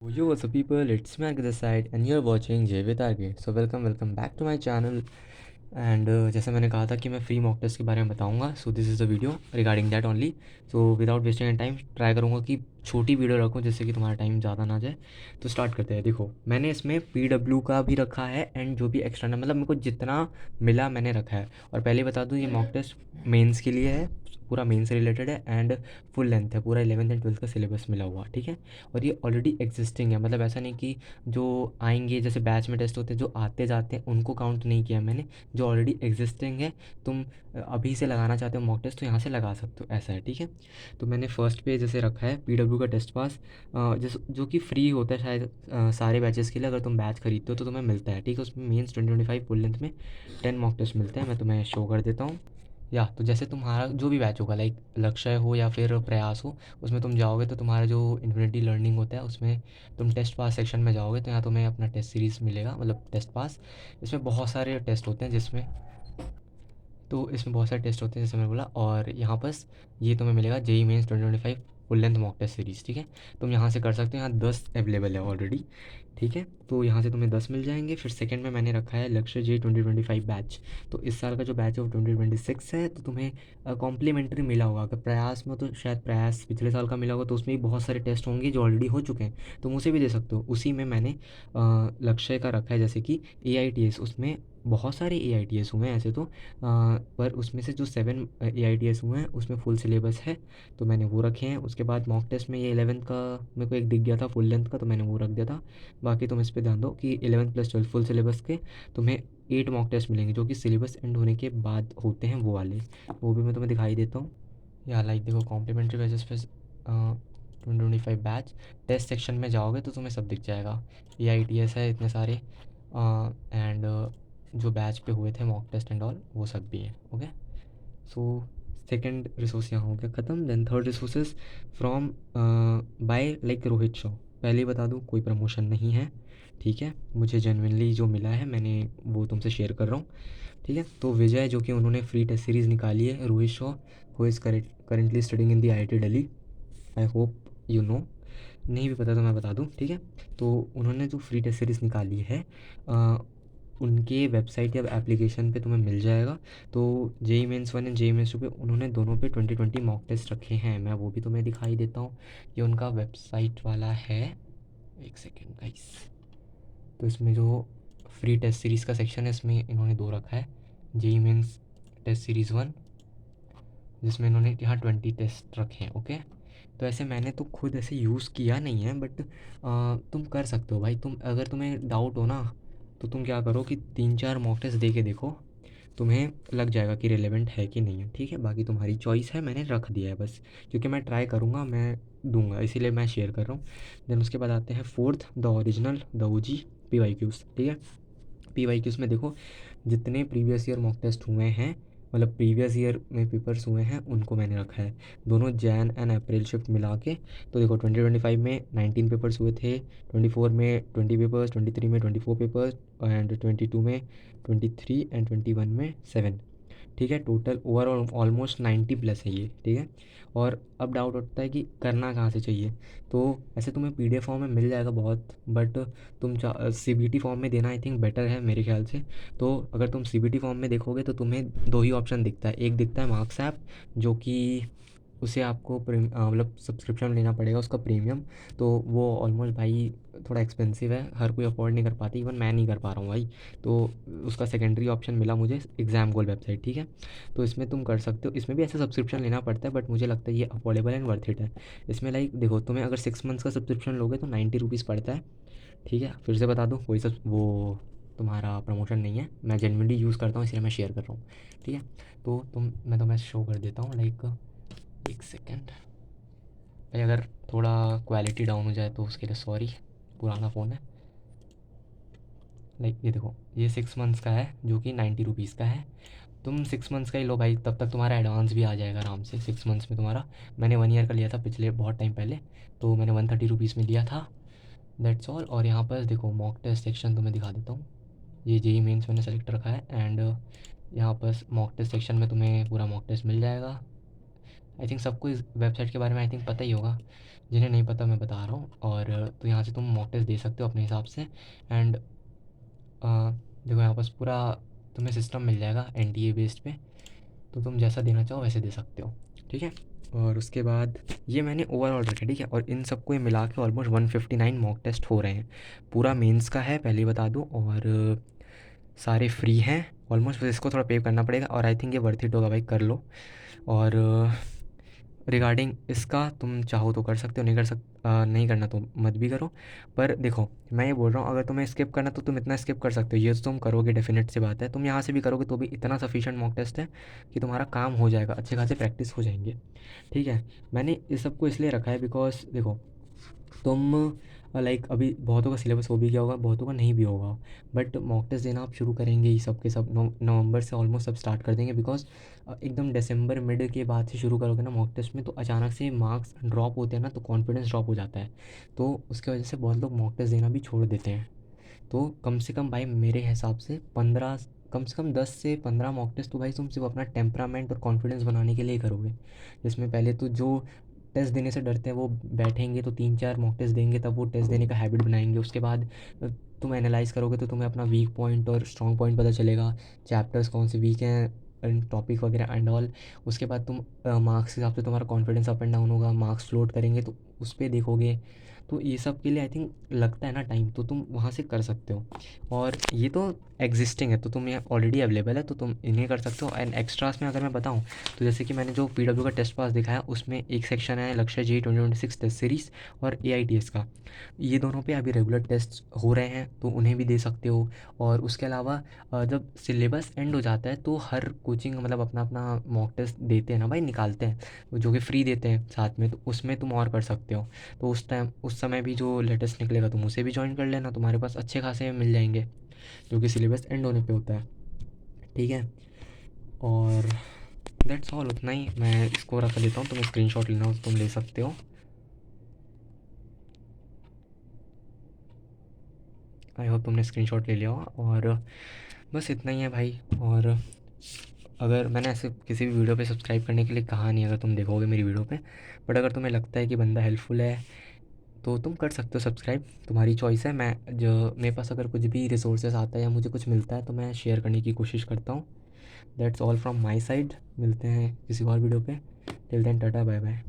Yo, what's up, people? It's Mark this side, and you're watching J with RK. So welcome back to my channel. And जैसे मैंने कहा था कि मैं free mock test के बारे में बताऊंगा, so this is the video regarding that only. So without wasting time try करूंगा कि छोटी वीडियो रखूं जिससे कि तुम्हारा टाइम ज़्यादा ना जाए. तो स्टार्ट करते हैं. देखो, मैंने इसमें PW का भी रखा है एंड जो भी एक्स्ट्रा मतलब मेरे को जितना मिला मैंने रखा है. और पहले बता दूँ, ये मॉक टेस्ट मेंस के लिए है, पूरा मेन से रिलेटेड है एंड फुल लेंथ है, पूरा 11th एंड 12th का सिलेबस मिला हुआ, ठीक है. और ये ऑलरेडी एग्जिस्टिंग है, मतलब ऐसा नहीं कि जो आएंगे जैसे बैच में टेस्ट होते हैं जो आते जाते हैं उनको काउंट नहीं किया मैंने. जो ऑलरेडी एग्जिस्टिंग है, तुम अभी से लगाना चाहते हो मॉक टेस्ट तो यहाँ से लगा सकते हो, ऐसा है, ठीक है. तो मैंने फर्स्ट पे जैसे रखा है PW का टेस्ट पास, जो कि फ्री होता है शायद सारे बैचेस के लिए. अगर तुम बैच खरीदते हो तो तुम्हें मिलता है, ठीक है. उसमें मेंस 2025 फुल लेंथ में 10 मॉक टेस्ट मिलते हैं. मैं तुम्हें शो कर देता हूँ. या तो जैसे तुम्हारा जो भी बैच होगा, लाइक लक्ष्य हो या फिर प्रयास हो, उसमें तुम जाओगे तो तुम्हारा जो इन्फिनिटी लर्निंग होता है उसमें तुम टेस्ट पास सेक्शन में जाओगे तो यहाँ तुम्हें अपना टेस्ट सीरीज़ मिलेगा, मतलब टेस्ट पास. इसमें बहुत सारे टेस्ट होते हैं जिसमें तो इसमें बहुत सारे टेस्ट होते हैं जैसे मैंने बोला. और यहाँ बस ये तुम्हें मिलेगा JEE Mains 2025 full length mock test series, ठीक है. तुम यहाँ से कर सकते हो, यहाँ 10 अवेलेबल है ऑलरेडी, ठीक है. तो यहाँ से तुम्हें 10 मिल जाएंगे. फिर सेकंड में मैंने रखा है लक्ष्य जे 2025 बैच. तो इस साल का जो बैच है वो 2026 है, तो तुम्हें कॉम्प्लीमेंट्री मिला होगा. अगर प्रयास में तो शायद प्रयास पिछले साल का मिला होगा, तो उसमें भी बहुत सारे टेस्ट होंगे जो ऑलरेडी हो चुके हैं, तुम उसे भी दे सकते हो. उसी में मैंने लक्ष्य का रखा है, जैसे कि AITS. उसमें बहुत सारे AITS हुए हैं ऐसे तो, पर उसमें से जो 7 AITS हुए हैं उसमें फुल सिलेबस है, तो मैंने वो रखे हैं. उसके बाद मॉक टेस्ट में ये 11th का मेरे को एक दिख गया था फुल लेंथ का, तो मैंने वो रख दिया था. बाकी तुम इस पे ध्यान दो कि 11th प्लस 12 फुल सिलेबस के तुम्हें 8 मॉक टेस्ट मिलेंगे जो कि सिलेबस एंड होने के बाद होते हैं, वो वाले. वो भी मैं तुम्हें दिखाई देता हूँ. या लाइक देखो, कॉम्प्लीमेंट्री बेसिस पे 2025 बैच टेस्ट सेक्शन में जाओगे तो तुम्हें सब दिख जाएगा. AITS है इतने सारे, एंड जो बैच पे हुए थे मॉक टेस्ट एंड ऑल वो सब भी है, ओके. सो सेकंड रिसोर्स यहाँ हो गया ख़त्म. Then third resources from by like Rohit Shaw. पहले ही बता दूँ, कोई प्रमोशन नहीं है, ठीक है. मुझे जेन्युइनली जो मिला है मैंने वो तुमसे शेयर कर रहा हूँ, ठीक है. तो विजय, जो कि उन्होंने फ्री टेस्ट सीरीज़ निकाली है, Rohit show who is currently studying in the IIT Delhi. I hope you know. नहीं भी पता तो मैं बता दूँ, ठीक है. तो उन्होंने जो फ्री टेस्ट सीरीज़ निकाली है, उनके वेबसाइट या एप्लीकेशन पे तुम्हें मिल जाएगा. तो JEE Mains 1 and JEE Mains 2 पे उन्होंने दोनों पे 2020 मॉक टेस्ट रखे हैं. मैं वो भी तुम्हें दिखाई देता हूँ. ये उनका वेबसाइट वाला है, एक सेकेंड गाइस. तो इसमें जो फ्री टेस्ट सीरीज़ का सेक्शन है इसमें इन्होंने दो रखा है. जेई मेंस टेस्ट सीरीज़ 1, जिसमें इन्होंने यहाँ 20 टेस्ट रखे हैं, ओके. तो ऐसे मैंने तो खुद ऐसे यूज़ किया नहीं है, बट तुम कर सकते हो भाई. तुम अगर तुम्हें डाउट हो ना, तो तुम क्या करो कि 3-4 मॉक टेस्ट दे के देखो, तुम्हें लग जाएगा कि रिलेवेंट है कि नहीं है, ठीक है. बाकी तुम्हारी चॉइस है, मैंने रख दिया है बस क्योंकि मैं ट्राई करूँगा, मैं दूंगा, इसीलिए मैं शेयर कर रहा हूँ. देन उसके बाद आते हैं fourth, the original the OG PYQs, ठीक है. PYQs में देखो, जितने प्रीवियस ईयर मॉक टेस्ट हुए हैं, मतलब प्रीवियस ईयर में पेपर्स हुए हैं, उनको मैंने रखा है, दोनों जैन एंड अप्रैल शिफ्ट मिला के. तो देखो, 2025 में 19 पेपर्स हुए थे, 24 में 20 पेपर्स, 23 में 24 पेपर्स, एंड 22 में 23 एंड 21 में 7, ठीक है. टोटल ओवरऑल ऑलमोस्ट 90 प्लस है ये, ठीक है. और अब डाउट उठता है कि करना कहाँ से चाहिए. तो ऐसे तुम्हें PDF फॉर्म में मिल जाएगा बहुत, बट तुम CBT फॉर्म में देना आई थिंक बेटर है मेरे ख्याल से. तो अगर तुम CBT फॉर्म में देखोगे तो तुम्हें दो ही ऑप्शन दिखता है. एक दिखता है मार्क्स ऐप, जो कि उसे आपको मतलब सब्सक्रिप्शन लेना पड़ेगा उसका प्रीमियम. तो वो ऑलमोस्ट भाई थोड़ा एक्सपेंसिव है, हर कोई अफोर्ड नहीं कर पाती, इवन मैं नहीं कर पा रहा हूँ भाई. तो उसका सेकेंडरी ऑप्शन मिला मुझे एग्ज़ाम गोल वेबसाइट, ठीक है. तो इसमें तुम कर सकते हो, इसमें भी ऐसे सब्सक्रिप्शन लेना पड़ता है, बट मुझे लगता है ये अफोर्डेबल एंड वर्थ इट है. इसमें लाइक देखो, तुम्हें अगर 6 मंथ्स का सब्सक्रिप्शन लोगे तो 90 रुपीज़ पड़ता है, ठीक है. फिर से बता दूँ, कोई सब वो तुम्हारा प्रमोशन नहीं है, मैं जेन्युइनली यूज़ करता हूँ इसलिए मैं शेयर कर रहा हूँ, ठीक है. तो मैं तुम्हें शो कर देता हूँ, लाइक एक सेकेंड भाई. अगर थोड़ा क्वालिटी डाउन हो जाए तो उसके लिए सॉरी, पुराना फ़ोन है. लाइक ये देखो, ये 6 मंथ्स का है जो कि 90 रुपीज़ का है. तुम 6 मंथ्स का ही लो भाई, तब तक तुम्हारा एडवांस भी आ जाएगा आराम से 6 मंथ्स में तुम्हारा. मैंने 1 ईयर का लिया था पिछले बहुत टाइम पहले, तो मैंने 130 रुपीज़ में लिया था, दैट्स ऑल. और यहाँ पर देखो, मॉक टेस्ट सेक्शन तुम्हें दिखा देता हूँ. ये जेई मेंस मैंने सेलेक्ट रखा है, एंड यहाँ पर मॉक टेस्ट सेक्शन में तुम्हें पूरा मॉक टेस्ट मिल जाएगा. आई थिंक सबको इस वेबसाइट के बारे में आई थिंक पता ही होगा, जिन्हें नहीं पता मैं बता रहा हूँ। और तो यहाँ से तुम मॉक टेस्ट दे सकते हो अपने हिसाब से। एंड देखो यहाँ पास पूरा तुम्हें सिस्टम मिल जाएगा एनटीए बेस्ड पे, तो तुम जैसा देना चाहो वैसे दे सकते हो, ठीक है। और उसके बाद ये मैंने ओवरऑल रखा, ठीक है। और इन सबको ये मिला के ऑलमोस्ट 159 मॉक टेस्ट हो रहे हैं। पूरा मेंस का है पहले ही बता दूँ, और सारे फ्री हैं ऑलमोस्ट, बस इसको थोड़ा पे करना पड़ेगा। और आई थिंक ये वर्थ इट होगा भाई, कर लो। और रिगार्डिंग इसका तुम चाहो तो कर सकते हो, नहीं करना तो मत भी करो। पर देखो मैं ये बोल रहा हूँ, अगर तुम्हें स्किप करना तो तुम इतना स्किप कर सकते हो, ये तो तुम करोगे डेफिनेट सी बात है। तुम यहाँ से भी करोगे तो भी इतना सफिशिएंट मॉक टेस्ट है कि तुम्हारा काम हो जाएगा, अच्छे खासे प्रैक्टिस हो जाएंगे, ठीक है। मैंने इस सब को इसलिए रखा है बिकॉज देखो तुम लाइक अभी बहुतों का सिलेबस हो भी गया होगा, बहुतों का नहीं भी होगा। बट मॉक टेस्ट देना आप शुरू करेंगे ही सब के सब नवंबर से ऑलमोस्ट सब स्टार्ट कर देंगे। बिकॉज एकदम दिसंबर मिड के बाद से शुरू करोगे ना मॉक टेस्ट में, तो अचानक से मार्क्स ड्रॉप होते हैं ना, तो कॉन्फिडेंस ड्रॉप हो जाता है। तो उसकी वजह से बहुत लोग मॉक टेस्ट देना भी छोड़ देते हैं। तो कम से कम भाई मेरे हिसाब से 15, कम से कम 10 से 15 मॉक टेस्ट तो भाई तुम सिर्फ अपना टेम्परामेंट और कॉन्फिडेंस बनाने के लिए ही करोगे। जिसमें पहले तो जो टेस्ट देने से डरते हैं वो बैठेंगे, तो 3-4 मॉक टेस्ट देंगे, तब वो टेस्ट देने का हैबिट बनाएंगे। उसके बाद तुम एनालाइज़ करोगे तो तुम्हें अपना वीक पॉइंट और स्ट्रॉन्ग पॉइंट पता चलेगा, चैप्टर्स कौन से वीक हैं, टॉपिक वगैरह एंड ऑल। उसके बाद तुम मार्क्स के हिसाब से तुम्हारा कॉन्फिडेंस अप एंड डाउन होगा, मार्क्स फ्लोट करेंगे तो उस पर देखोगे। तो ये सब के लिए आई थिंक लगता है ना टाइम, तो तुम वहाँ से कर सकते हो। और ये तो एग्जिस्टिंग है, तो तुम ये ऑलरेडी अवेलेबल है, तो तुम इन्हें कर सकते हो। एंड एक्स्ट्रास में अगर मैं बताऊँ, तो जैसे कि मैंने जो पीडब्ल्यू का टेस्ट पास दिखाया, उसमें एक सेक्शन है लक्ष्य जी 2026 टेस्ट सीरीज़ और एआईटीएस का। ये दोनों पे अभी रेगुलर टेस्ट हो रहे हैं, तो उन्हें भी दे सकते हो। और उसके अलावा जब सिलेबस एंड हो जाता है तो हर कोचिंग मतलब अपना अपना मॉक टेस्ट देते हैं ना भाई, निकालते हैं जो कि फ्री देते हैं साथ में, तो उसमें तुम और कर सकते हो। तो उस समय भी जो लेटेस्ट निकलेगा तुम उसे भी ज्वाइन कर लेना, तुम्हारे पास अच्छे खासे मिल जाएंगे, जो कि सिलेबस एंड होने पे होता है, ठीक है। और दैट्स ऑल, उतना ही। मैं इसको रख लेता हूँ, तुम्हें स्क्रीनशॉट लेना हो तो तुम ले सकते हो। आई होप तुमने स्क्रीनशॉट ले लिया हो। और बस इतना ही है भाई। और अगर मैंने ऐसे किसी भी वीडियो पे सब्सक्राइब करने के लिए कहा नहीं, अगर तुम देखोगे मेरी वीडियो पे, बट अगर तुम्हें लगता है कि बंदा हेल्पफुल है तो तुम कर सकते हो सब्सक्राइब, तुम्हारी चॉइस है। मैं जो मेरे पास अगर कुछ भी रिसोर्सेज आता है या मुझे कुछ मिलता है तो मैं शेयर करने की कोशिश करता हूँ। That's all from my side. मिलते हैं किसी और वीडियो पे। Till then tata bye bye.